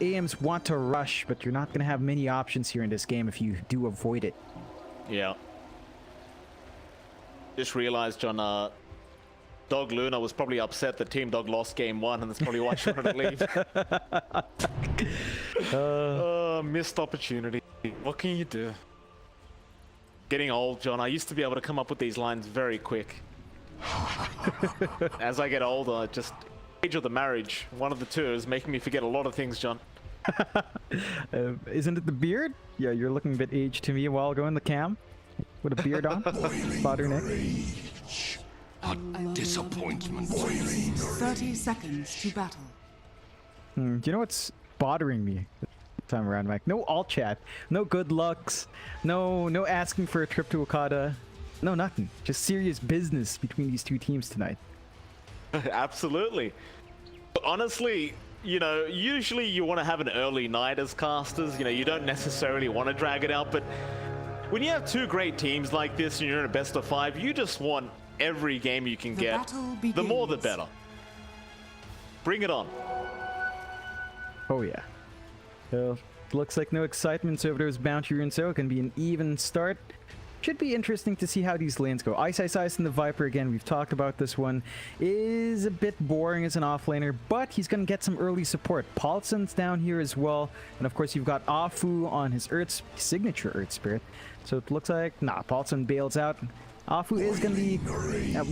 AMs want to rush, but you're not going to have many options here in this game if you do avoid it. Yeah. Just realized, John, Dog Luna was probably upset that Team Dog lost game 1, and that's probably why she wanted to leave. Missed opportunity. What can you do? Getting old, John. I used to be able to come up with these lines very quick. As I get older, just age of the marriage, one of the two, is making me forget a lot of things, John. Isn't it the beard? Yeah, you're looking a bit aged to me a while ago in the cam. With a beard on. Spotter Nick. What disappointment. 30 seconds to battle. Do you know what's bothering me this time around, Mike? No alt chat, no good lucks, no asking for a trip to Okada, no nothing. Just serious business between these two teams tonight. Absolutely. Honestly, you know, usually you want to have an early night as casters. You know, you don't necessarily want to drag it out, but when you have two great teams like this and you're in a best of 5, you just want every game you can get. The more the better. Bring it on. Oh yeah. Looks like no excitement, so if there's bounty runes, so it can be an even start. Should be interesting to see how these lanes go. iceiceice and the Viper, again, we've talked about this one, is a bit boring as an offlaner, but he's going to get some early support. Poloson's down here as well, and of course you've got Afu on his signature Earth Spirit. So it looks like, Poloson bails out. Afu is going to be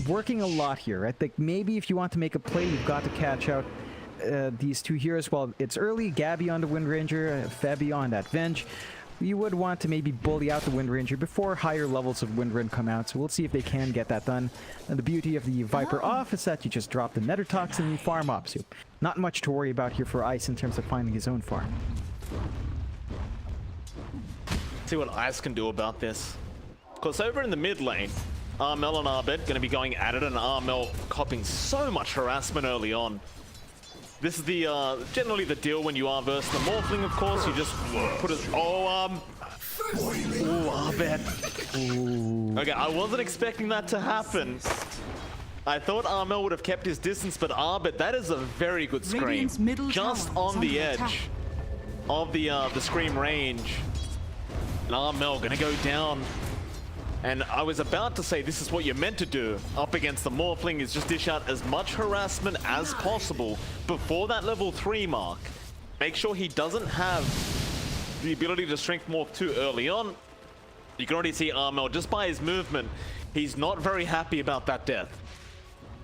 working a lot here. I think maybe if you want to make a play, you've got to catch out these two heroes while it's early. Gabbi on the Wind Ranger, Febby on that Venge. You would want to maybe bully out the Wind Ranger before higher levels of Wind Run come out, so we'll see if they can get that done. And the beauty of the Viper off is that you just drop the Nether Toxin and you farm up, so not much to worry about here for Ice in terms of finding his own farm. See what Ice can do about this. Because over in the mid lane, Armel and Abed going to be going at it, and Armel copping so much harassment early on. This is the generally the deal when you are versus the Morphling, of course. You just put it. Abed. Okay, I wasn't expecting that to happen. I thought Armel would have kept his distance, but Abed, that is a very good scream. Just on the edge of the scream range. And Armel gonna go down. And I was about to say this is what you're meant to do up against the Morphling, is just dish out as much harassment as possible before that level 3 mark. Make sure he doesn't have the ability to strength morph too early on. You can already see Armel just by his movement. He's not very happy about that death.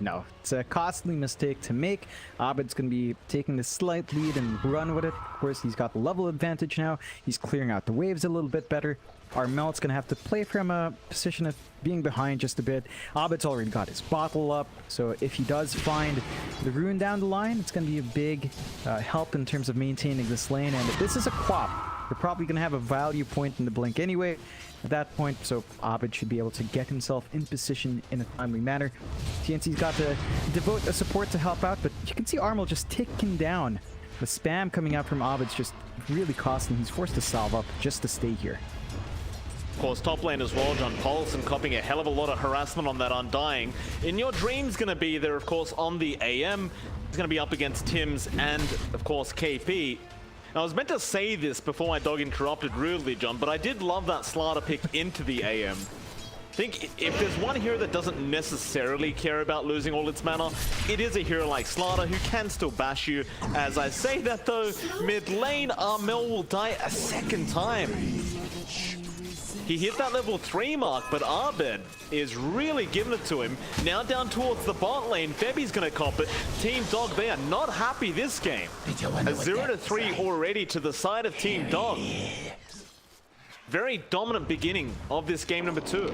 No, it's a costly mistake to make. Abed's going to be taking the slight lead and run with it. Of course, he's got the level advantage now. He's clearing out the waves a little bit better. Armel's going to have to play from a position of being behind just a bit. Abed's already got his bottle up, so if he does find the rune down the line, it's going to be a big help in terms of maintaining this lane. And if this is a quap, you're probably going to have a value point in the blink anyway at that point, so Abed should be able to get himself in position in a timely manner. TNC's got to devote a support to help out, but you can see Armel just ticking down. The spam coming out from Abed's just really costing. He's forced to salve up just to stay here. Of course, top lane as well, John. Poloson copying a hell of a lot of harassment on that Undying. inYourdreaM's going to be there, of course, on the AM. He's going to be up against Tim's and, of course, kpii. Now, I was meant to say this before my dog interrupted rudely, John, but I did love that Slardar pick into the AM. I think if there's one hero that doesn't necessarily care about losing all its mana, it is a hero like Slardar who can still bash you. As I say that though, mid lane, Armel will die a second time. He hit that level 3 mark, but Abed is really giving it to him. Now down towards the bot lane, Febby's gonna cop it. Team Dog, they are not happy this game. A 0-3 already to the side of Team Dog. Very dominant beginning of this game number 2.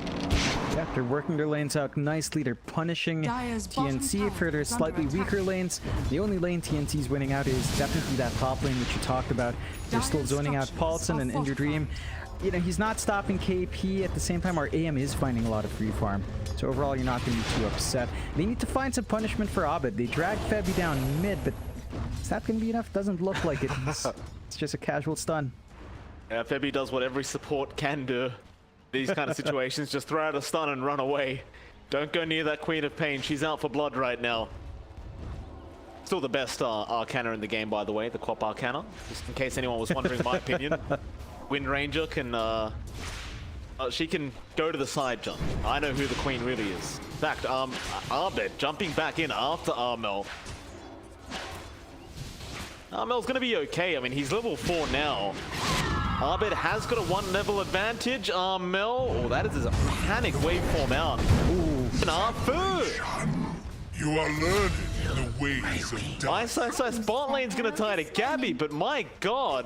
Yeah, they're working their lanes out nicely. They're punishing TNC for their slightly weaker lanes. The only lane TNC's winning out is definitely that top lane, which you talked about. They're still zoning out Poloson and inYourdreaM. You know, he's not stopping kpii. At the same time, our AM is finding a lot of free farm. So overall, you're not going to be too upset. They need to find some punishment for Abed. They dragged Febby down mid, but is that going to be enough? Doesn't look like it. It's just a casual stun. Yeah, Febby does what every support can do. These kind of situations, just throw out a stun and run away. Don't go near that Queen of Pain. She's out for blood right now. Still the best Arcana in the game, by the way, the Quap Arcana. Just in case anyone was wondering my opinion. Wind Ranger can, she can go to the side jump. I know who the queen really is. In fact, Abed jumping back in after Armel. Armel's gonna be okay. I mean, he's level 4 now. Abed has got a 1 level advantage. Armel, oh, that is a panic waveform out. Ooh. Nafu! You are learning the ways of iceiceice bot lane's gonna tie to Gabbi, but my god.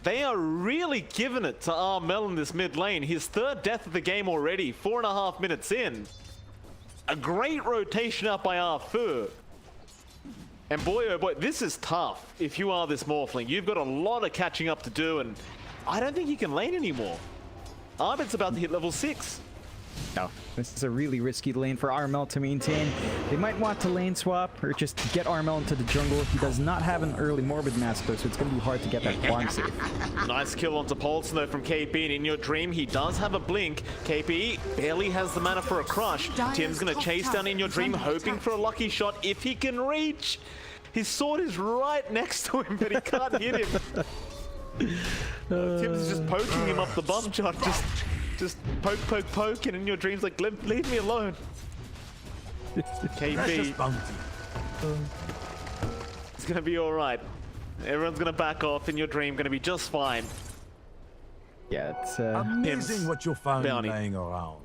They are really giving it to Armel in this mid lane. His 3rd death of the game already, 4.5 minutes in. A great rotation up by Arfu. And boy, oh boy, this is tough if you are this Morphling. You've got a lot of catching up to do, and I don't think you can lane anymore. Abed's about to hit level 6. No, this is a really risky lane for Armel to maintain. They might want to lane swap or just get Armel into the jungle. He does not have an early Morbid Mask though, so it's going to be hard to get that farm safe. Nice kill onto Poloson though from kpii, and inYourdreaM, he does have a blink. kpii barely has the mana for a crush. Tim's going to chase down inYourdreaM, hoping for a lucky shot if he can reach. His sword is right next to him, but he can't hit him. Tim's just poking him up the bum shot. Just poke, poke, poke, and inYourdreaM's like, leave me alone. kpii. It's gonna be alright. Everyone's gonna back off, inYourdreaM gonna be just fine. Yeah, it's amazing what you found bounty. laying around.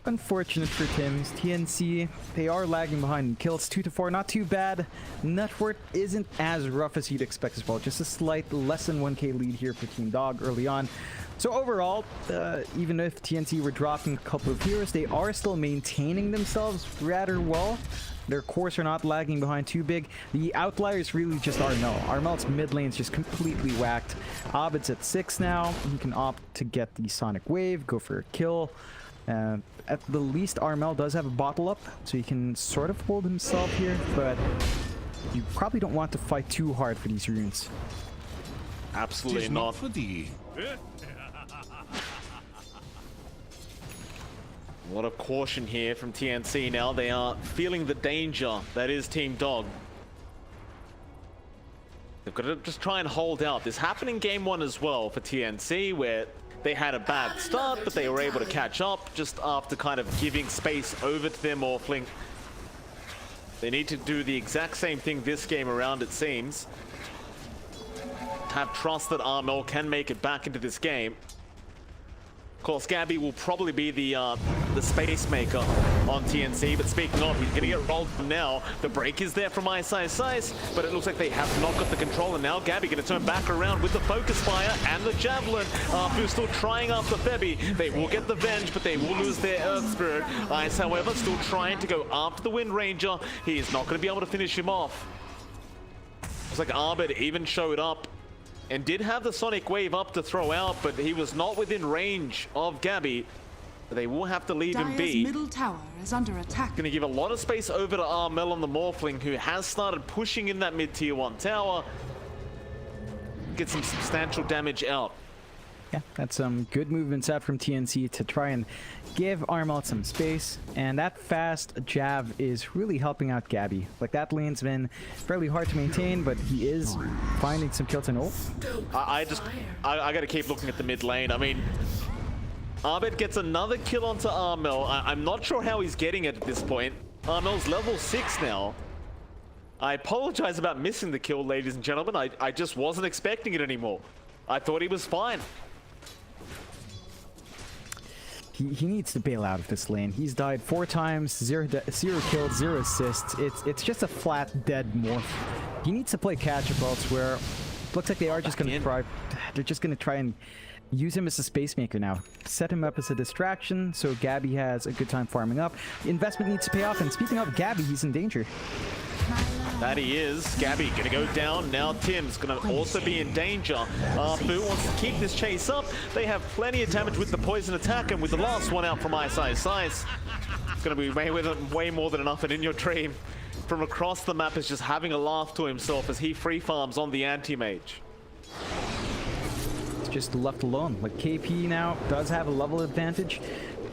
Unfortunate for Tim's. TNC, they are lagging behind in kills, 2 to 4, not too bad. Net worth isn't as rough as you'd expect as well. Just a slight less than 1k lead here for Team Dog early on. So overall, even if TNC were dropping a couple of heroes, they are still maintaining themselves rather well. Their cores are not lagging behind too big. The outliers really just Armel. Armel's mid lane's just completely whacked. Abed's at 6 now. He can opt to get the Sonic Wave, go for a kill. At the least, Armel does have a bottle up, so he can sort of hold himself here, but you probably don't want to fight too hard for these runes. Absolutely not. for thee. A lot of caution here from TNC now. They are feeling the danger that is Team Dog. They've got to just try and hold out. This happened in game 1 as well for TNC, where they had a bad start, but they were able to catch up just after kind of giving space over to their Morphling. They need to do the exact same thing this game around, it seems. Have trust that Armel can make it back into this game. Of course, Gabbi will probably be the space maker on TNC, but speaking of, he's gonna get rolled now. The break is there from iceiceice, but it looks like they have not got the control, and now Gabbi gonna turn back around with the focus fire and the javelin. Arfu still trying after Febby. They will get the Venge, but they will lose their Earth Spirit. Ice, however, still trying to go after the Wind Ranger. He is not gonna be able to finish him off. Looks like Abed even showed up and did have the Sonic Wave up to throw out, but he was not within range of Gabbi. They will have to leave him Dire's be. middle tower is under attack. Gonna give a lot of space over to Armel on the Morphling, who has started pushing in that mid-tier 1 tower. Get some substantial damage out. Yeah, that's some good movements out from TNC to try and give Armel some space, and that fast jab is really helping out Gabbi. Like, that lane's been fairly hard to maintain, but he is finding some kills and I gotta keep looking at the mid lane. I mean, Abed gets another kill onto Armel. I'm not sure how he's getting it at this point. Armel's level 6 now. I apologize about missing the kill, ladies and gentlemen. I just wasn't expecting it anymore. I thought he was fine. He needs to bail out of this lane. He's died 4 times, 0 kills, 0 assists. It's just a flat dead morph. He needs to play catch up elsewhere. Looks like they are just gonna try. They're just gonna try and use him as a space maker now. Set him up as a distraction, so Gabbi has a good time farming up. Investment needs to pay off, and speaking of Gabbi, he's in danger. That he is. Gabbi gonna go down. Now Tim's gonna also be in danger. Arfu wants to keep this chase up. They have plenty of damage with the poison attack, and with the last one out from iceiceice, it's gonna be way more than enough. And inYourdreaM from across the map is just having a laugh to himself as he free farms on the anti-mage. It's just left alone. Like, kpii now does have a level advantage.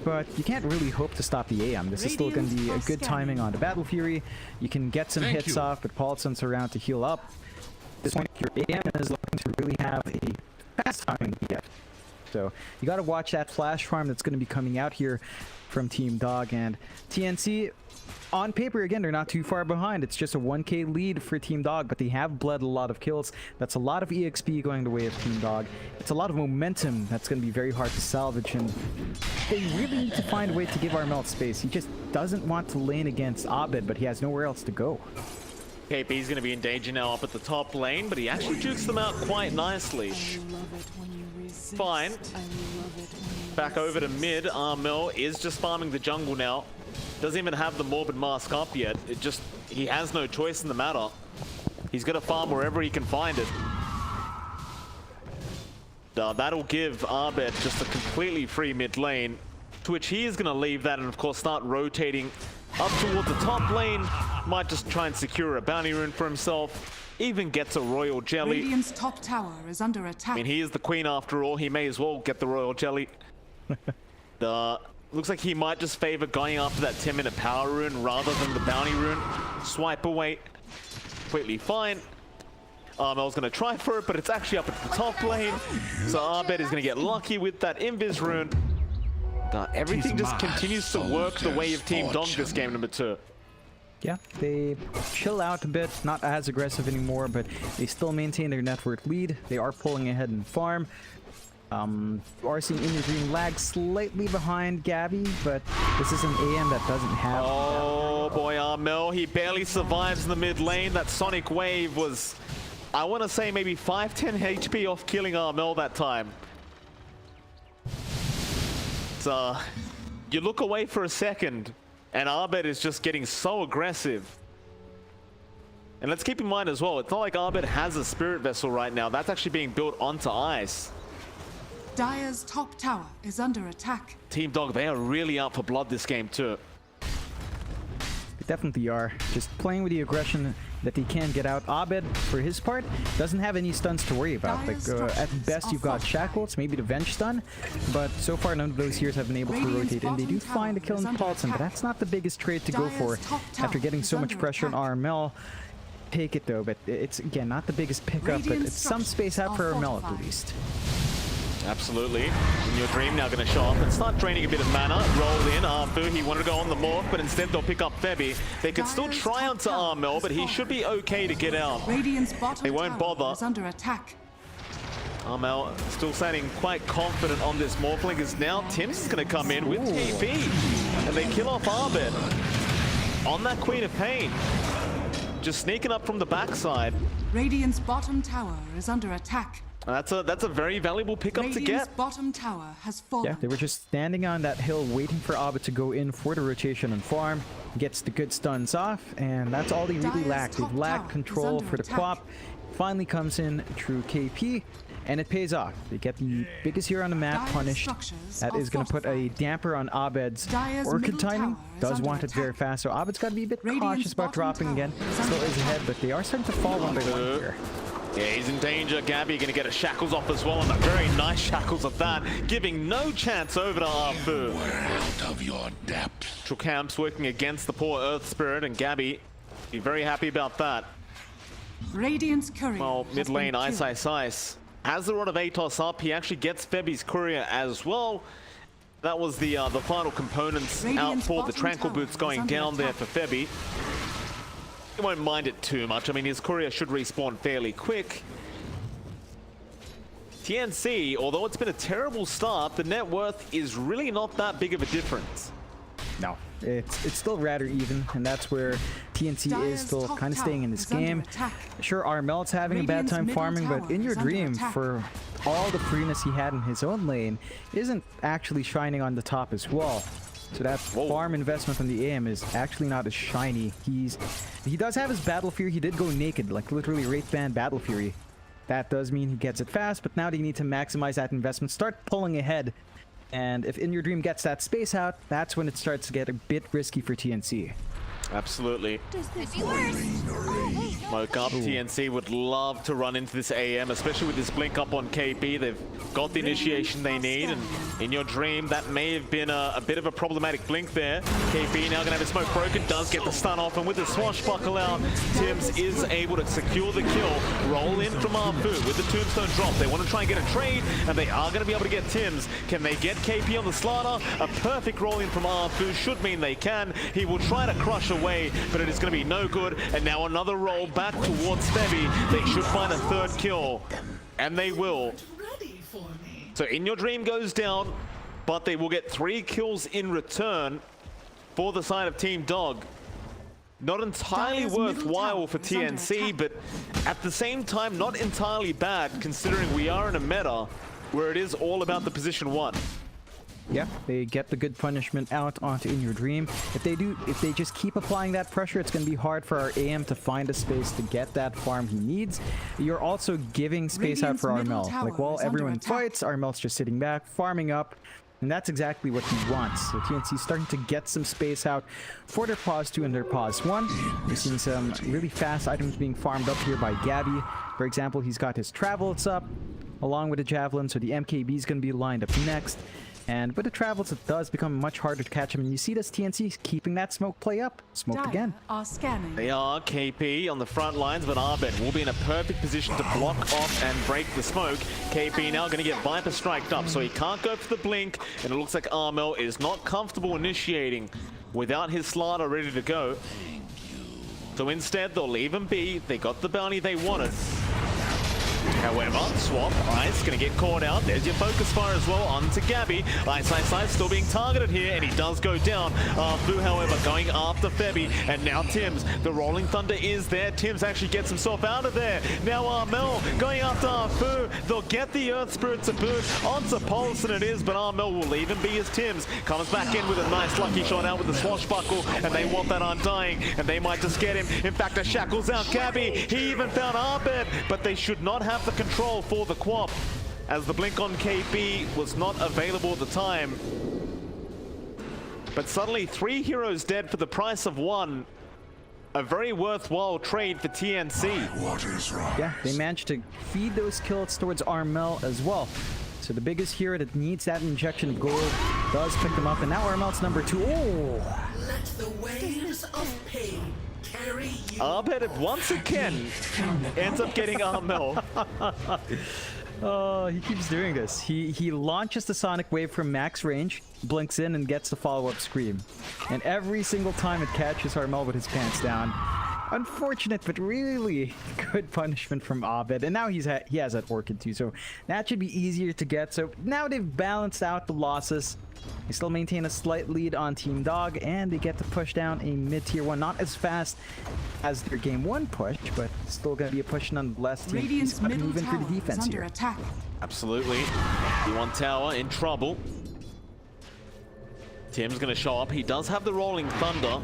but you can't really hope to stop the AM. This is still going to be a good timing on the Battle Fury. You can get some hits off, but Poloson's around to heal up. At this point, your AM is looking to really have a fast timing BF. So you got to watch that flash farm that's going to be coming out here from Team Dog. And TNC, on paper, again, they're not too far behind. It's just a 1k lead for Team Dog, but they have bled a lot of kills. That's a lot of EXP going the way of Team Dog. It's a lot of momentum that's going to be very hard to salvage, and they really need to find a way to give Armel space. He just doesn't want to lane against Abed, but he has nowhere else to go. kpie's going to be in danger now up at the top lane, but he actually jukes them out quite nicely. Fine. Back over to mid. Armel is just farming the jungle now. Doesn't even have the Morbid Mask up yet. He has no choice in the matter. He's going to farm wherever he can find it. That'll give Abed just a completely free mid lane, to which he is going to leave that and of course start rotating up towards the top lane. Might just try and secure a bounty rune for himself. Even gets a royal jelly. Radiant's top tower is under attack. I mean, he is the queen after all. He may as well get the royal jelly. Looks like he might just favor going after that 10-minute power rune rather than the bounty rune. Swipe away. Completely fine. Armel's going to try for it, but it's actually up at the top lane. So Abed is going to get lucky with that invis rune. Everything just continues to work the way of Team Dog this game number 2. Yeah, they chill out a bit, not as aggressive anymore, but they still maintain their network lead. They are pulling ahead in farm. You are seeing inYourdreaM lag slightly behind Gabbi, but this is an AM that doesn't have... Oh boy, Armel, he barely survives in the mid lane. That Sonic Wave was, I want to say, maybe 5-10 HP off killing Armel that time. So, you look away for a second, and Abed is just getting so aggressive. And let's keep in mind as well, it's not like Abed has a spirit vessel right now. That's actually being built onto ice. Dire's top tower is under attack. Team Dog, they are really out for blood this game too. They definitely are. Just playing with the aggression that they can get out. Abed, for his part, doesn't have any stuns to worry about. Like, at best, you've got shackles, maybe the Venge stun, but so far none of those heroes have been able to rotate in. They do find a kill in Poloson, but that's not the biggest trade to go for after getting so much pressure on Armel. Take it though, but it's, again, not the biggest pickup, but it's some space out for Armel at least. Absolutely. inYourdreaM now going to show up and start draining a bit of mana. Roll in. Arfu, he wanted to go on the morph, but instead they'll pick up Febby. They could still try onto Armel, but he should be okay to get out. They won't bother. Under attack. Armel still sounding quite confident on this morphling, as now Tim's is going to come in with TP. And they kill off Abed on that Queen of Pain. Just sneaking up from the backside. Radiant's bottom tower is under attack. That's a very valuable pickup to get. Bottom tower has fallen. Yeah, they were just standing on that hill waiting for Abed to go in for the rotation and farm. Gets the good stuns off, and that's all they really lack. They've lacked control for the Quap. Finally comes in through KP, and it pays off. They get the biggest hero on the map punished. That is going to put a damper on Abed's Orchid timing. Does want it very fast, so Abed's got to be a bit cautious about dropping again. Still is ahead, but they are starting to fall one by one here. Yeah, he's in danger. Gabbi going to get a shackles off as well, and a very nice shackles of that, giving no chance over to Arfu. Out of your depth. Camp's working against the poor Earth Spirit, and Gabbi be very happy about that. Radiant's courier. Well, mid lane, iceiceice has the Rod of Atos up. He actually gets Febby's courier as well. That was the final components out for the Tranquil Boots going down there for Febby. He won't mind it too much. I mean, his courier should respawn fairly quick. TNC, although it's been a terrible start, the net worth is really not that big of a difference. No, it's still rather even, and that's where TNC is still kind of staying in this game. Sure, Armel's having a bad time farming, but inYourdreaM, for all the freeness he had in his own lane, isn't actually shining on the top as well. So that farm investment from the AM is actually not as shiny. He does have his Battle Fury. He did go naked, like literally Wraith Band Battle Fury. That does mean he gets it fast, but now they need to maximize that investment, start pulling ahead. And if inYourdreaM gets that space out, that's when it starts to get a bit risky for TNC. Absolutely. Does this worse? Smoke up. TNC would love to run into this AM, especially with this blink up on KP. They've got the initiation they need, and inYourdreaM, that may have been a bit of a problematic blink there. KP now going to have his smoke broken, does get the stun off, and with the swashbuckle out, Tims is able to secure the kill. Roll in from Arfu with the tombstone drop. They want to try and get a trade, and they are going to be able to get Tims. Can they get KP on the slaughter? A perfect roll in from Arfu should mean they can. He will try to crush away, but it is going to be no good. And now another roll back towards Febby. They should find a third kill, and they will. So inYourdreaM goes down, but they will get 3 kills in return for the side of Team Dog. Not entirely worthwhile for TNC, but at the same time, not entirely bad, considering we are in a meta where it is all about the position 1. Yeah, they get the good punishment out onto inYourdreaM. If they just keep applying that pressure, it's going to be hard for our AM to find a space to get that farm he needs. You're also giving space out for Armel. Like, while everyone fights, Armel's just sitting back, farming up. And that's exactly what he wants. So TNC's starting to get some space out for their pause 2 and their pause 1. We're seeing some really fast items being farmed up here by Gabbi. For example, he's got his travels up along with the javelin, so the MKB is going to be lined up next. And with the travels, it does become much harder to catch him. And you see this TNC keeping that smoke play up. Smoked again. Are scanning. They are KP on the front lines, but Abed will be in a perfect position to block off and break the smoke. KP now going to get Viper striked up, so he can't go for the blink. And it looks like Armel is not comfortable initiating without his slaughter ready to go. So instead, they'll leave him be. They got the bounty they wanted. However, Swap, Ice, going to get caught out. There's your focus fire as well onto Gabbi. iceiceice still being targeted here, and he does go down. Fu, however, going after Febby, and now Tims. The Rolling Thunder is there. Tims actually gets himself out of there. Now Armel going after Fu. They'll get the Earth Spirit to boot. Onto Poloson it is, but Armel will leave him be as Tims comes back in with a nice lucky shot out with the swashbuckle, and they want that Undying, and they might just get him. In fact, the shackles out Gabbi. He even found Abed, but they should not have the control for the Quap, as the blink on KP was not available at the time. But suddenly 3 heroes dead for the price of 1. A very worthwhile trade for TNC. Yeah, they managed to feed those kills towards Armel as well. So the biggest hero that needs that injection of gold does pick them up, and now Armel's number 2. Oh! Let the waves of pain carry you. Abed once again ends up getting Armel. Oh, he keeps doing this. He launches the sonic wave from max range, blinks in, and gets the follow-up scream. And every single time it catches Armel with his pants down. Unfortunate, but really good punishment from Abed. And now he has that Orchid too, so that should be easier to get. So now they've balanced out the losses. They still maintain a slight lead on Team Dog, and they get to push down a mid-tier 1. Not as fast as their game 1 push, but still going to be a push nonetheless. Radiant's middle moving for tower the defense is under here. attack. Absolutely. D1 tower in trouble. Tim's going to show up. He does have the Rolling Thunder.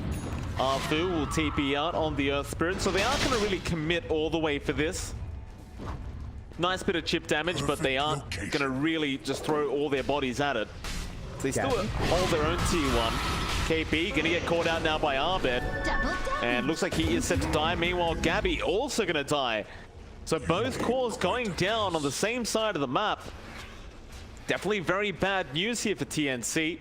Arfu will TP out on the Earth Spirit, so they aren't going to really commit all the way for this. Nice bit of chip damage, but they aren't going to really just throw all their bodies at it. They still hold their own T1. KP going to get caught out now by Abed. And looks like he is set to die. Meanwhile, Gabbi also going to die. So both cores going down on the same side of the map. Definitely very bad news here for TNC.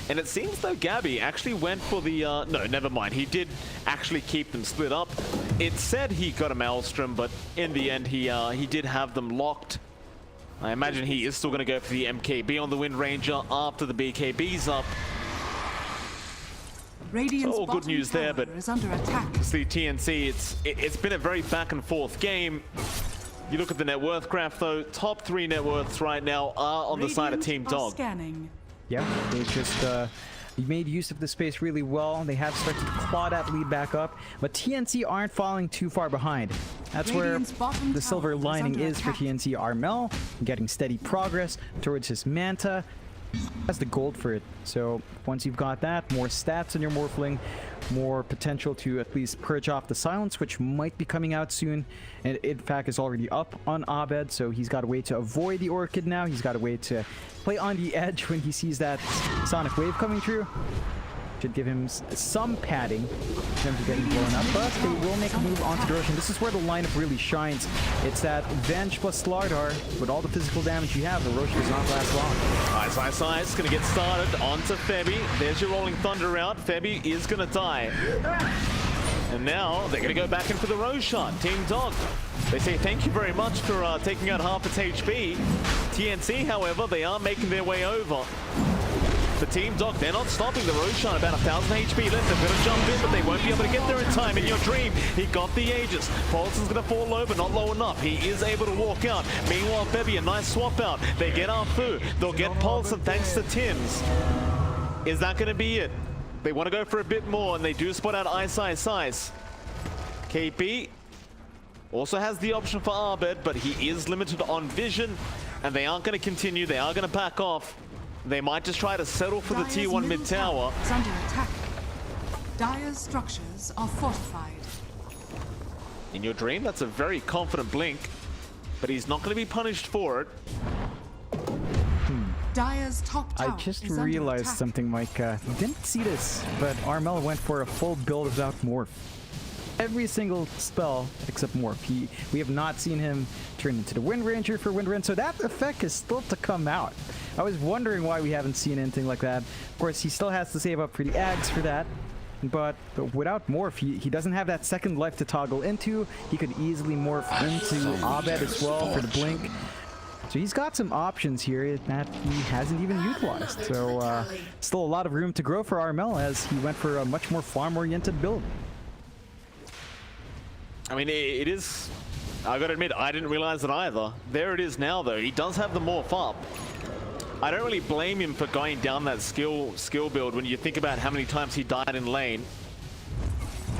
And it seems though Gabbi actually went for the, no, never mind. He did actually keep them split up. It said he got a Maelstrom, but in the end he did have them locked. I imagine he is still going to go for the MKB on the Wind Ranger after the BKB's up. Radiant's So all good news there, but is under attack. see TNC, it's been a very back and forth game. You look at the net worth graph though, top 3 net worths right now are on the side of Team Dog. Scanning. Yeah, they just made use of the space really well. They have started to claw that lead back up, but TNC aren't falling too far behind. That's where the silver lining is for TNC. Armel getting steady progress towards his Manta. Has the gold for it. So once you've got that, more stats on your Morphling, more potential to at least purge off the silence, which might be coming out soon. And in fact is already up on Abed, so he's got a way to avoid the Orchid now. He's got a way to play on the edge when he sees that sonic wave coming through. Should give him some padding for him to getting blown up, but they will make a move onto the Roshan. This is where the lineup really shines. It's that Venge plus Slardar. With all the physical damage you have, the Roshan does not last long. iceiceice gonna get started onto Febby. There's your Rolling Thunder out. Febby is gonna die. And now they're gonna go back in for the Roshan. Team Dog, they say thank you very much for taking out half its HP. TNC, however, they are making their way over. For Team Dog, they're not stopping the Roshan. About 1,000 HP left. They're going to jump in, but they won't be able to get there in time. inYourdreaM, he got the Aegis. Poloson's going to fall low, but not low enough. He is able to walk out. Meanwhile, Febby, a nice swap out. They get Arfu. They'll get Poloson thanks to Tim's. Is that going to be it? They want to go for a bit more, and they do spot out iceiceice. kpii also has the option for Abed, but he is limited on vision, and they aren't going to continue. They are going to back off. They might just try to settle for the Dire's T1 middle mid tower. is under attack. Dire's structures are fortified. inYourdreaM, that's a very confident blink, but he's not going to be punished for it. Dire's top tower I just is under realized attack. something, Mike. Didn't see this, but Armel went for a full build without Morph. Every single spell except Morph. We have not seen him turn into the Wind Ranger for Wind Rend, so that effect is still to come out. I was wondering why we haven't seen anything like that. Of course, he still has to save up for the Ags for that, but without Morph, he doesn't have that second life to toggle into. He could easily morph into Abed as well for the blink. So he's got some options here that he hasn't even utilized. So still a lot of room to grow for Armel as he went for a much more farm-oriented build. I mean, it is... I gotta admit, I didn't realize it either. There it is now, though. He does have the morph up. I don't really blame him for going down that skill build when you think about how many times he died in lane.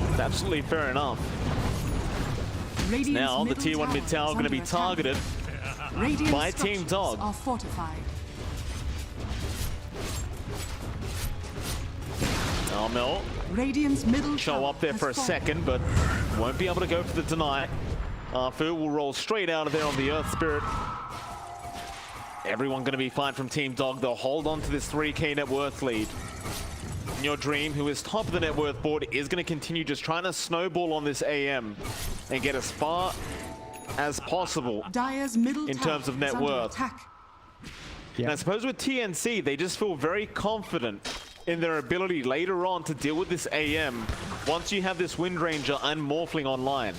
It's absolutely fair enough. Radiant's Now, the middle T1 mid is tower going to be under attack. targeted Radiant's by Team structures Dog. are fortified. Armel Radiant's middle show tower up there has for a fallen. second, but won't be able to go for the deny. Arfu will roll straight out of there on the Earth Spirit. Everyone going to be fine from Team Dog. They'll hold on to this 3k net worth lead. inYourdreaM, who is top of the net worth board, is going to continue just trying to snowball on this AM and get as far as possible Dire's middle in tower terms of is net under worth. attack. And I suppose with TNC, they just feel very confident in their ability later on to deal with this AM once you have this Wind Ranger and Morphling online.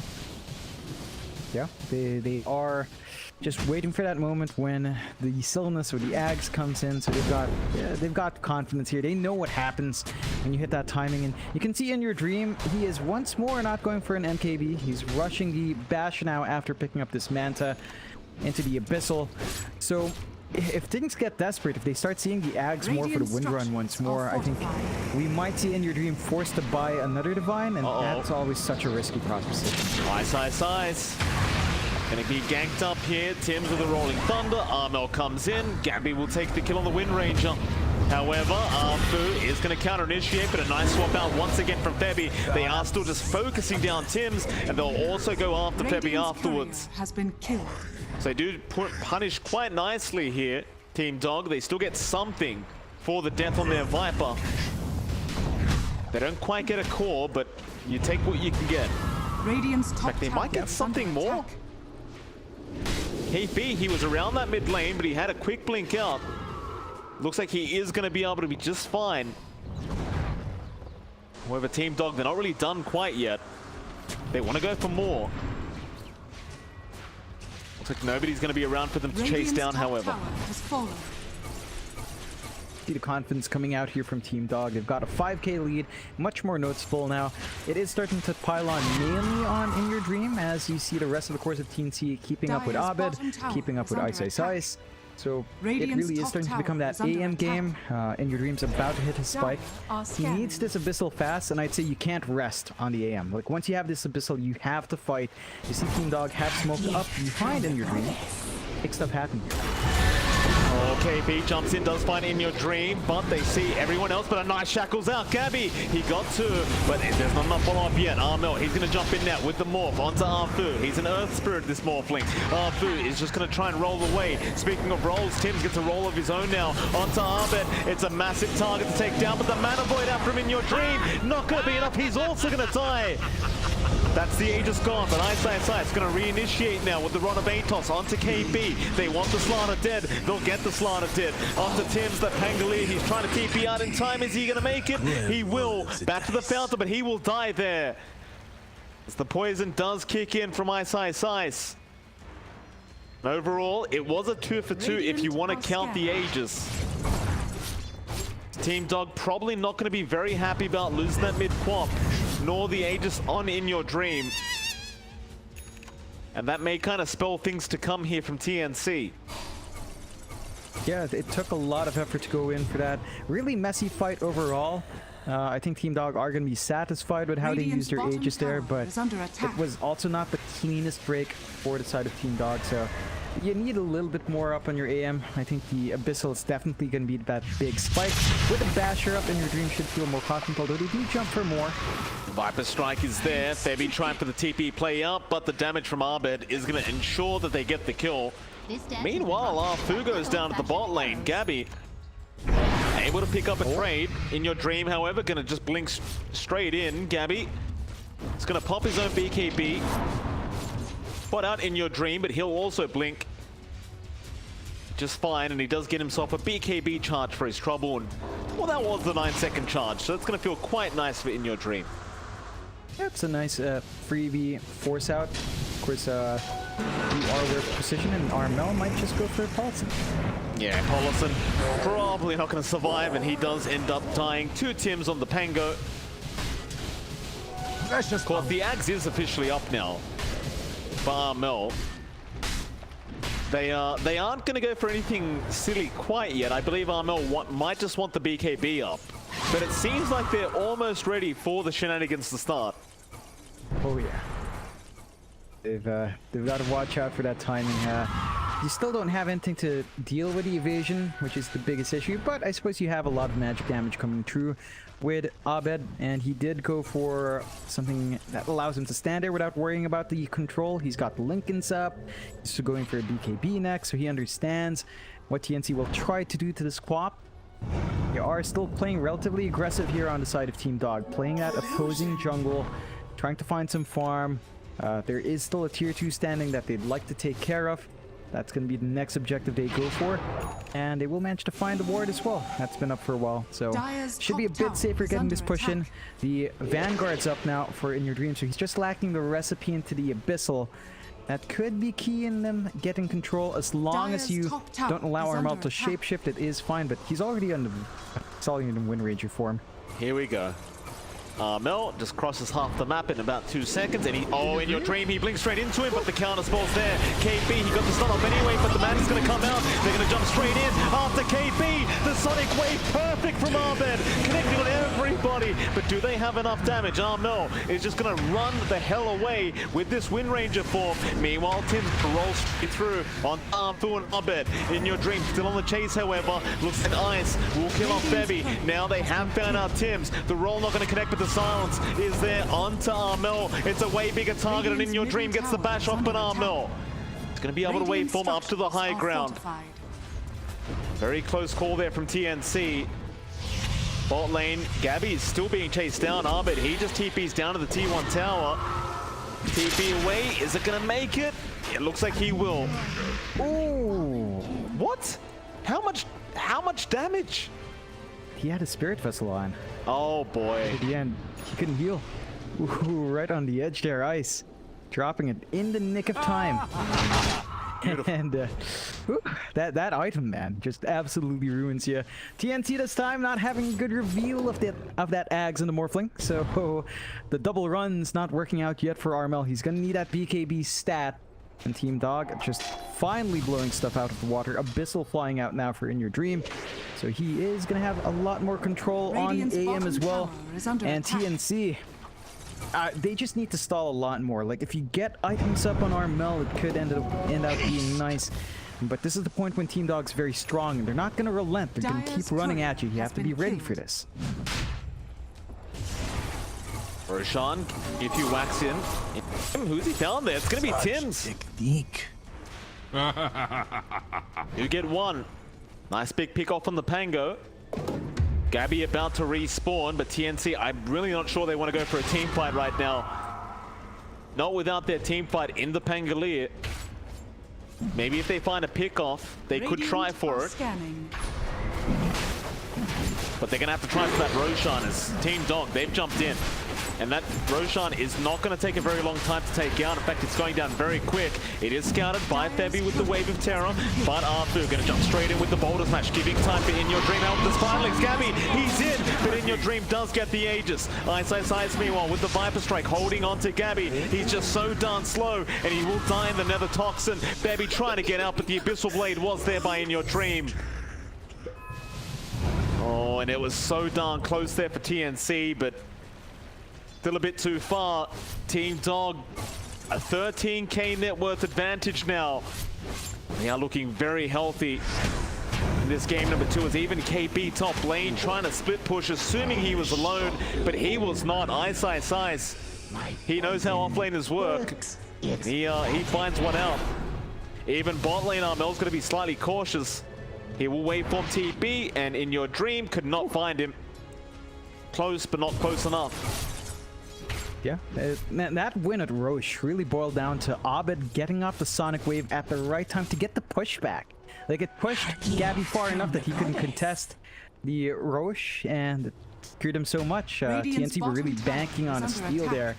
Yeah, they are just waiting for that moment when the Sylvanus or the Ags comes in. So they've got confidence here. They know what happens when you hit that timing. And you can see inYourdreaM, he is once more not going for an MKB. He's rushing the Bash now after picking up this Manta into the Abyssal. So if things get desperate, if they start seeing the Ags more for the Wind Run once more, I think we might see inYourdreaM forced to buy another Divine, and that's always such a risky proposition. Ice. Gonna be ganked up here. Tim's with a Rolling Thunder. Armel comes in. Gabbi will take the kill on the Wind Ranger. However, Arfu is going to counter-initiate, but a nice swap out once again from Febby. They are still just focusing down Tim's, and they'll also go after Febby Radiant's afterwards. courier has been killed. So they do punish quite nicely here, Team Dog. They still get something for the death on their Viper. They don't quite get a core, but you take what you can get. Radiant's top In fact, they might tower get is something under more. attack. kpii, he was around that mid lane, but he had a quick blink out. Looks like he is going to be able to be just fine. However, Team Dog, they're not really done quite yet. They want to go for more. Looks like nobody's going to be around for them to chase Radiant's down, top however. tower has fallen. See the confidence coming out here from Team Dog. They've got a 5k lead, much more noticeable now. It is starting to pile on mainly on inYourdreaM, as you see the rest of the course of TNC keeping up with Dire's Abed, bottom tower keeping up is with under iceiceice. So Radiant's it really is top starting to tower become that is under AM attack. game. inYourdreaM's about to hit his spike. are He needs scanning. this Abyssal fast, and I'd say you can't rest on the AM. Like, once you have this Abyssal, you have to fight. You see Team Dog have smoked up behind inYourdreaM. Big stuff happened here. KP jumps in, does find inYourdreaM, but they see everyone else, but a nice shackles out. Gabbi, he got two, but there's not enough follow-up yet. Armel, he's going to jump in now with the morph onto Arfu. He's an Earth Spirit, this morphling. Arfu is just going to try and roll away. Speaking of rolls, Tim's gets a roll of his own now onto Abed. It's a massive target to take down, but the Mana Void out from inYourdreaM, not going to be enough. He's also going to die. That's the Aegis gone, but iceiceice is going to reinitiate now with the Rod of Atos onto KP. They want the Slanna dead. They'll get the Slanna dead. Onto Tim's, the Pangolier. He's trying to TP out in time. Is he going to make it? He will. Back to the fountain, but he will die there. As the poison does kick in from iceiceice. Overall, it was a 2 for 2 if you want to count the Aegis. Team Dog probably not going to be very happy about losing that mid-quap, nor the Aegis on inYourdreaM. And that may kind of spell things to come here from TNC. Yeah, it took a lot of effort to go in for that. Really messy fight overall. I think Team Dog are going to be satisfied with how they used their Aegis there, but it was also not the cleanest break for the side of Team Dog, so you need a little bit more up on your AM. I think the Abyssal is definitely going to be that big spike. With a Basher up, inYourdreaM should feel more confident, although they do jump for more. Viper Strike is there. Febby trying for the TP play up, but the damage from Abed is going to ensure that they get the kill. Meanwhile, Arfu goes down to the bot lane. Gabbi able to pick up a trade. inYourdreaM, however, going to just blink straight in. Gabbi is going to pop his own BKB. Spot out inYourdreaM, but he'll also blink just fine, and he does get himself a BKB charge for his trouble. And well, that was the 9-second charge, so it's going to feel quite nice for inYourdreaM. Yeah, it's a nice freebie force out. Of course, you are with precision, and Armel might just go for Poloson. Yeah, Poloson probably not going to survive, and he does end up dying. 2 Tims on the Pango. Of course, the Axe is officially up now. Armel. They aren't going to go for anything silly quite yet. I believe Armel might just want the BKB up. But it seems like they're almost ready for the shenanigans to start. Oh yeah. They've got to watch out for that timing. You still don't have anything to deal with the evasion, which is the biggest issue, but I suppose you have a lot of magic damage coming through with Abed, and he did go for something that allows him to stand there without worrying about the control. He's got the Lincolns up, he's going for a BKB next, so he understands what TNC will try to do to this quap. They are still playing relatively aggressive here on the side of Team Dog, playing that opposing jungle, trying to find some farm. There is still a tier 2 standing that they'd like to take care of. That's going to be the next objective they go for. And they will manage to find the ward as well. That's been up for a while. So should be a bit safer getting this push in. The Vanguard's up now for inYourdreaM. So he's just lacking the recipe into the Abyssal. That could be key in them getting control. As long as you don't allow Armel to shapeshift, it is fine. But he's already on the Wind Ranger form. Here we go. Armel just crosses half the map in about 2 seconds, and inYourdreaM, he blinks straight into him, but the counter spell's there. KP, he got the stun off anyway, but the man is going to come out. They're going to jump straight in after KP. The Sonic Wave, perfect from Abed, connecting on everybody. But do they have enough damage? Armel is just going to run the hell away with this Wind Ranger form. Meanwhile, Tim rolls straight through on Arfu and Abed. inYourdreaM still on the chase, however. Looks like Ice will kill off Febby. Now they have found out Tims. The roll not going to connect with the silence is there onto Armel. It's a way bigger target, and inYourdreaM gets the bash off, but Armel is going to be able to wave form up to the high ground. Very close call there from TNC. Bot lane, Gabbi is still being chased down. Abed, he just TP's down to the T1 tower. TP away, is it going to make it? It looks like he will. Ooh, what? How much damage? He had a Spirit Vessel on. Oh boy. At the end, he couldn't heal. Ooh, right on the edge there, Ice. Dropping it in the nick of time. And that item, man, just absolutely ruins you. TNC this time not having a good reveal of that Ags in the Morphling. So the double run's not working out yet for Armel. He's gonna need that BKB stat. And Team Dog just finally blowing stuff out of the water. Abyssal flying out now for inYourdreaM. So he is going to have a lot more control on AM as well. And TNC, they just need to stall a lot more. Like, if you get items up on Armel, it could end up being nice. But this is the point when Team Dog's very strong, and they're not going to relent. They're going to keep running at you. You have to be ready for this. Roshan, if you wax in, who's he found there? It's going to be Tim's. Technique. You get one. Nice big pick off on the Pango. Gabbi about to respawn, but TNC, I'm really not sure they want to go for a team fight right now. Not without their team fight in the Pangolier. Maybe if they find a pick off, they could try for it. Scanning. But they're going to have to try for that Roshan as Team Dog, they've jumped in. And that Roshan is not going to take a very long time to take out. In fact, it's going down very quick. It is scouted by Febby with the Wave of Terror. But Arthur going to jump straight in with the Boulder Smash, giving time for inYourdreaM out with the Spiral Legs. Gabbi, he's in, but inYourdreaM does get the Aegis. iceiceice, meanwhile, with the Viper Strike, holding on to Gabbi. He's just so darn slow, and he will die in the Nether Toxin. Febby trying to get out, but the Abyssal Blade was there by inYourdreaM. Oh, and it was so darn close there for TNC, but still a bit too far. Team Dog, a 13k net worth advantage now. They are looking very healthy in this game number 2, as even kpii top lane trying to split push, assuming he was alone, but he was not. iceiceice, he knows how offlaners work. He finds one out. Even bot lane Armel's going to be slightly cautious. He will wait for TP, and inYourdreaM could not find him. Close, but not close enough. Yeah, that win at Roche really boiled down to Abed getting off the Sonic Wave at the right time to get the pushback. Like, it pushed Gabbi far enough that he couldn't contest the Roche, and it screwed him so much. TNC were really banking on a steal there.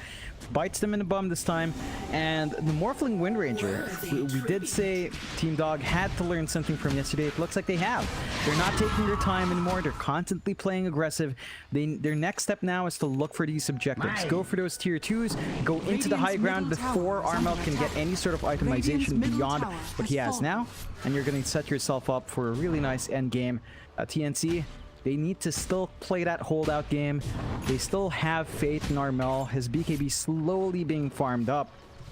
Bites them in the bum this time, and the Morphling Wind Ranger, we did say Team Dog had to learn something from yesterday. It looks like they have. They're not taking their time anymore. They're constantly playing aggressive. Their next step now is to look for these objectives. Go for those tier 2s, go into the high ground before Armel can get any sort of itemization beyond what he has now, and you're going to set yourself up for a really nice end game. TNC, they need to still play that holdout game. They still have faith in Armel. His BKB slowly being farmed up.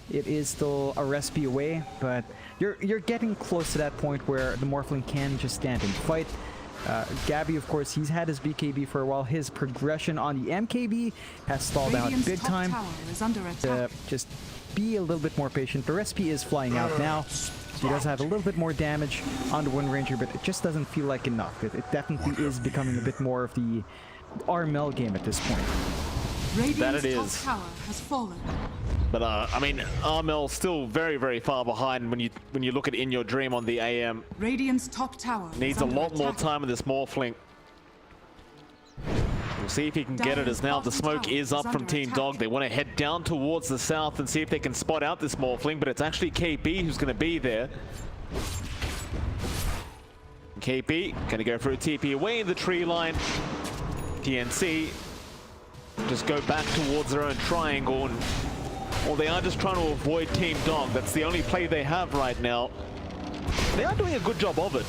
It is still a recipe away, but you're getting close to that point where the Morphling can just stand and fight. Gabbi, of course, he's had his BKB for a while. His progression on the MKB has stalled out big time. Just be a little bit more patient. The recipe is flying out now. He does have a little bit more damage on the Wind Ranger, but it just doesn't feel like enough. It definitely is becoming a bit more of the Armel game at this point. That it is. Top tower has fallen. But I mean, Armel's still very, very far behind when you look at inYourdreaM on the AM. Radiant's top tower Needs a lot more time in this Morphling. We'll see if he can get it, as now the smoke is up from Team Dog. They want to head down towards the south and see if they can spot out this Morphling, but it's actually kpii who's going to be there. kpii going to go for a TP away in the tree line. TNC just go back towards their own triangle, and well, they are just trying to avoid Team Dog. That's the only play they have right now. They are doing a good job of it.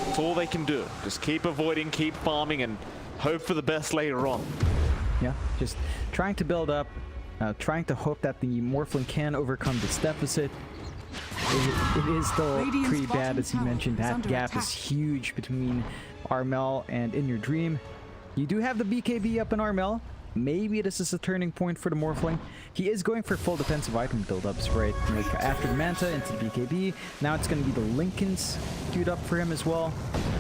That's all they can do. Just keep avoiding, keep farming, and hope for the best later on. Yeah, just trying to build up, trying to hope that the Morphling can overcome this deficit. It is still pretty bad, as you mentioned. That gap is huge between Armel and inYourdreaM. You do have the BKB up in Armel. Maybe this is a turning point for the Morphling. He is going for full defensive item buildups, right? Like after the Manta into the BKB. Now it's going to be the Lincolns queued up for him as well.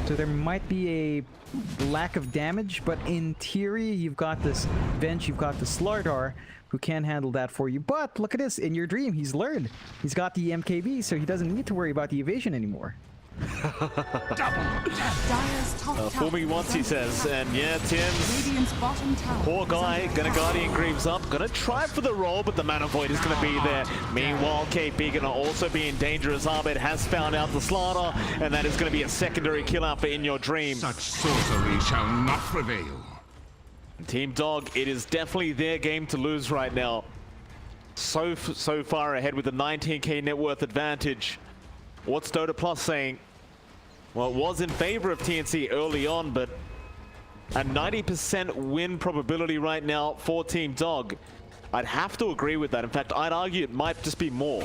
So there might be a lack of damage, but in theory, you've got this Venge, you've got the Slardar, who can handle that for you. But look at this, inYourdreaM, he's learned. He's got the MKB, so he doesn't need to worry about the evasion anymore. Fool me once, he says, and yeah, Tim's poor guy gonna Guardian Greaves up, gonna try for the roll, but the Mana Void is gonna be there. Meanwhile, kpii gonna also be in danger as Abed has found out the Slaughter, and that is gonna be a secondary kill out for inYourdreaM. Such sorcery shall not prevail. Team Dog, it is definitely their game to lose right now. So far ahead with a 19k net worth advantage. What's Dota Plus saying? Well, it was in favor of TNC early on, but a 90% win probability right now for Team Dog. I'd have to agree with that. In fact, I'd argue it might just be more.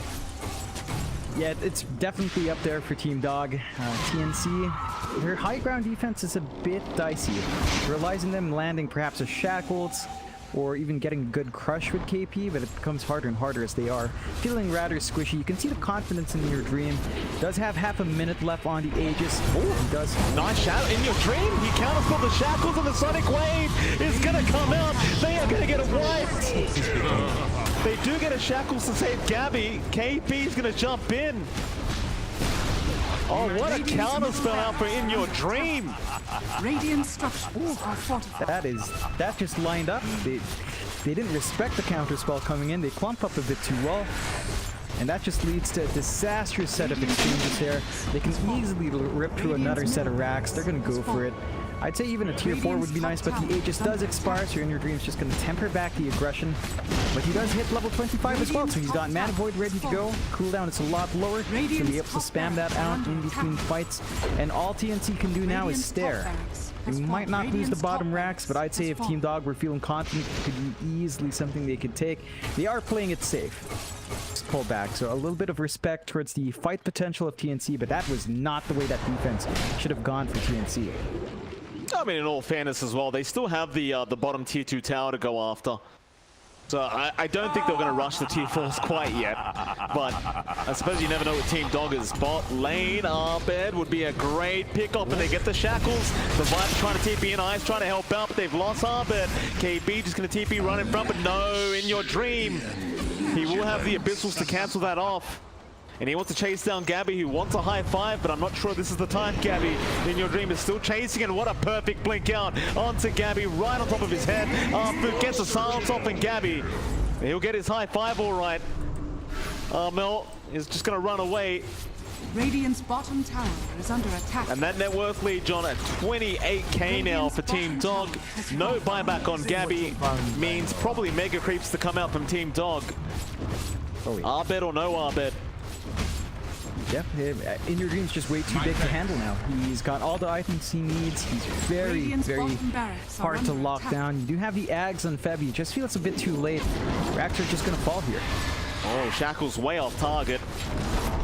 Yeah, it's definitely up there for Team Dog. TNC, their high ground defense is a bit dicey. It relies on them landing perhaps a Shackles, or even getting a good crush with KP, but it becomes harder and harder as they are feeling rather squishy. You can see the confidence in inYourdreaM. Does have half a minute left on the Aegis. Oh, he does. Nice shadow. inYourdreaM, he counters for the Shackles, and the Sonic Wave is gonna come out. They are gonna get it wiped. They do get a Shackles to save Gabbi. KP's gonna jump in. Oh, what a counter spell out for inYourdreaM. Radiant structures are fortified. That just lined up. They didn't respect the counter spell coming in. They clump up a bit too well. And that just leads to a disastrous set of exchanges there. They can easily rip through another set of racks. They're going to go for it. I'd say even a tier 4 would be nice, but the Aegis does expire, so inYourdreaM's just going to temper back the aggression. But he does hit level 25 as well, so he's got Mana Void ready to go. Cooldown is a lot lower. He's going to be able to spam that out in between fights. And all TNC can do now is stare. They might not lose the bottom racks, but I'd say if Team Dog were feeling confident, it could be easily something they could take. They are playing it safe. Just pull back, so a little bit of respect towards the fight potential of TNC, but that was not the way that defense should have gone for TNC. I mean, in all fairness as well, they still have the bottom tier 2 tower to go after. So I don't think they're going to rush the tier 4s quite yet. But I suppose you never know with Team Dog is bot lane. Abed would be a great pick-up, and they get the Shackles. The Vibe trying to TP in, Ice trying to help out, but they've lost Abed. KB just going to TP run in front, but no, inYourdreaM. He will have the Abyssals to cancel that off. And he wants to chase down Gabbi, who wants a high five, but I'm not sure this is the time, Gabbi. inYourdreaM is still chasing, and what a perfect blink out onto Gabbi, right on top of his head. Food gets the silence off, and Gabbi, he'll get his high five all right. Armel is just going to run away. Radiant's bottom tower is under attack. And that net worth lead, John, at 28k now for Team Dog. No buyback on Gabbi means probably mega creeps to come out from Team Dog. Oh, yeah. Abed or no Abed? Yeah, inYourdreaM's just way too big to handle now. He's got all the items he needs. He's very hard to lock down. You do have the Ags on Febby. Just feels a bit too late. Racks are just going to fall here. Oh, Shackles way off target.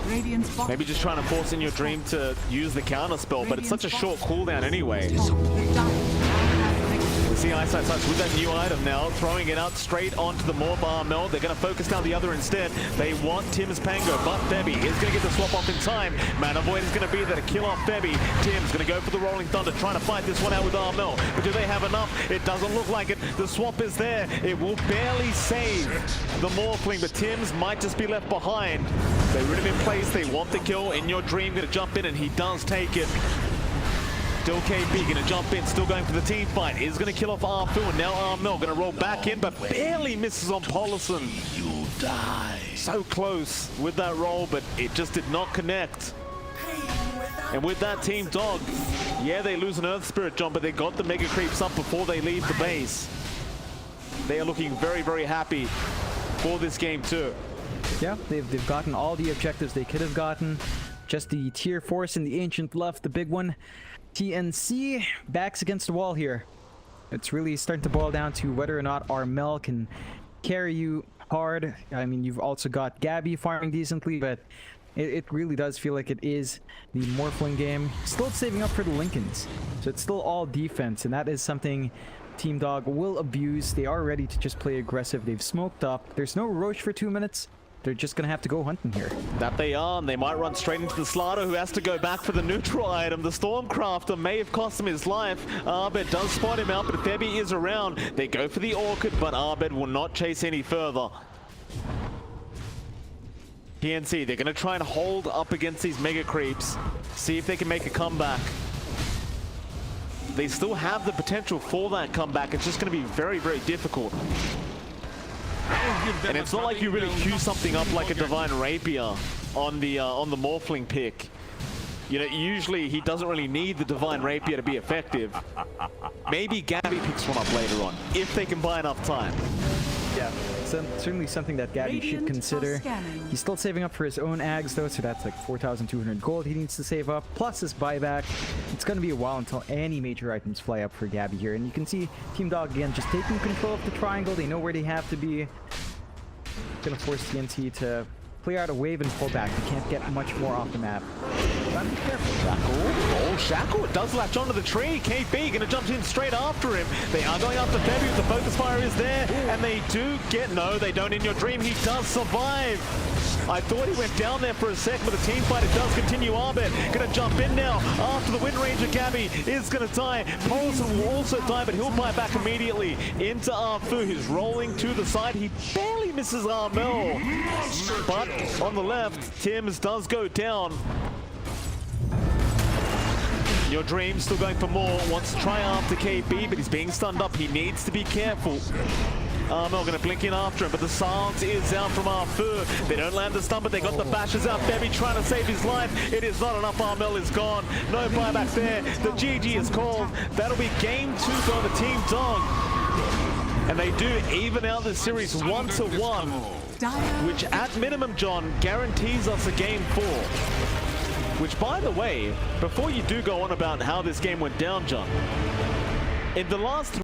Maybe just trying to force inYourdreaM to use the counter spell, but it's such a short cooldown anyway. We see iceiceice with that new item now, throwing it out straight onto the Morph Armel. They're going to focus down the other instead. They want Tim's Pango, but Febby is going to get the swap off in time. Mana Void is going to be there to kill off Febby. Tim's going to go for the Rolling Thunder, trying to fight this one out with Armel. But do they have enough? It doesn't look like it. The swap is there. It will barely save the Morphling, but Tim's might just be left behind. They rid him in place. They want the kill. inYourdreaM going to jump in, and he does take it. Still KP gonna jump in, still going for the team fight. Is gonna kill off Arfu, and now Armel gonna roll back in, but barely misses on Poloson. You die. So close with that roll, but it just did not connect. And with that Team Dog, yeah, they lose an Earth Spirit jump, but they got the Mega Creeps up before they leave the base. They are looking very, very happy for this game too. Yeah, they've gotten all the objectives they could have gotten. Just the tier 4s and the Ancient left, the big one. TNC backs against the wall here. It's really starting to boil down to whether or not Armel can carry you hard. I mean, you've also got Gabbi farming decently, but it really does feel like it is the Morphling game. Still saving up for the Lincolns, so it's still all defense, and that is something Team Dog will abuse. They are ready to just play aggressive. They've smoked up. There's no Roche for 2 minutes. They're just gonna have to go hunting here. That they are, and they might run straight into the Slaughterer, who has to go back for the neutral item. The Stormcrafter may have cost him his life. Abed does spot him out, but Febby is around. They go for the Orchid, but Abed will not chase any further. TNC, they're gonna try and hold up against these Mega Creeps. See if they can make a comeback. They still have the potential for that comeback. It's just gonna be very, very difficult. And it's not like you really queue something up like a Divine Rapier on the Morphling pick. You know, usually he doesn't really need the Divine Rapier to be effective. Maybe Gabbi picks one up later on, if they can buy enough time. Yeah, certainly something that Gabbi should consider. He's still saving up for his own Ags though, so that's like 4,200 gold he needs to save up, plus his buyback. It's going to be a while until any major items fly up for Gabbi here. And you can see Team Dog again just taking control of the triangle. They know where they have to be. Gonna force TNT to clear out a wave and pull back. You can't get much more off the map. Gotta be careful. Oh, Shackle does latch onto the tree. kpii gonna jump in straight after him. They are going after Febby. The focus fire is there, and they do get, no, they don't. inYourdreaM, he does survive. I thought he went down there for a sec, but the team fight, it does continue. Abed gonna jump in now after the Wind Ranger. Gabbi is gonna die. Poloson will also die, but he'll buy back immediately into Arfu, who's rolling to the side. He barely misses Armel, but on the left, Tim's does go down. inYourdreaM still going for more, wants to try after kpii, but he's being stunned up. He needs to be careful. Armel gonna blink in after him, but the silence is out from Arfu. They don't land the stun, but they got the bashes out. Febby trying to save his life. It is not enough. Armel is gone. No buyback there. The GG is called. That'll be game 2 for the Team Dog. And they do even out this series 1-1, which at minimum, John, guarantees us a game 4. Which, by the way, before you do go on about how this game went down, John, in the last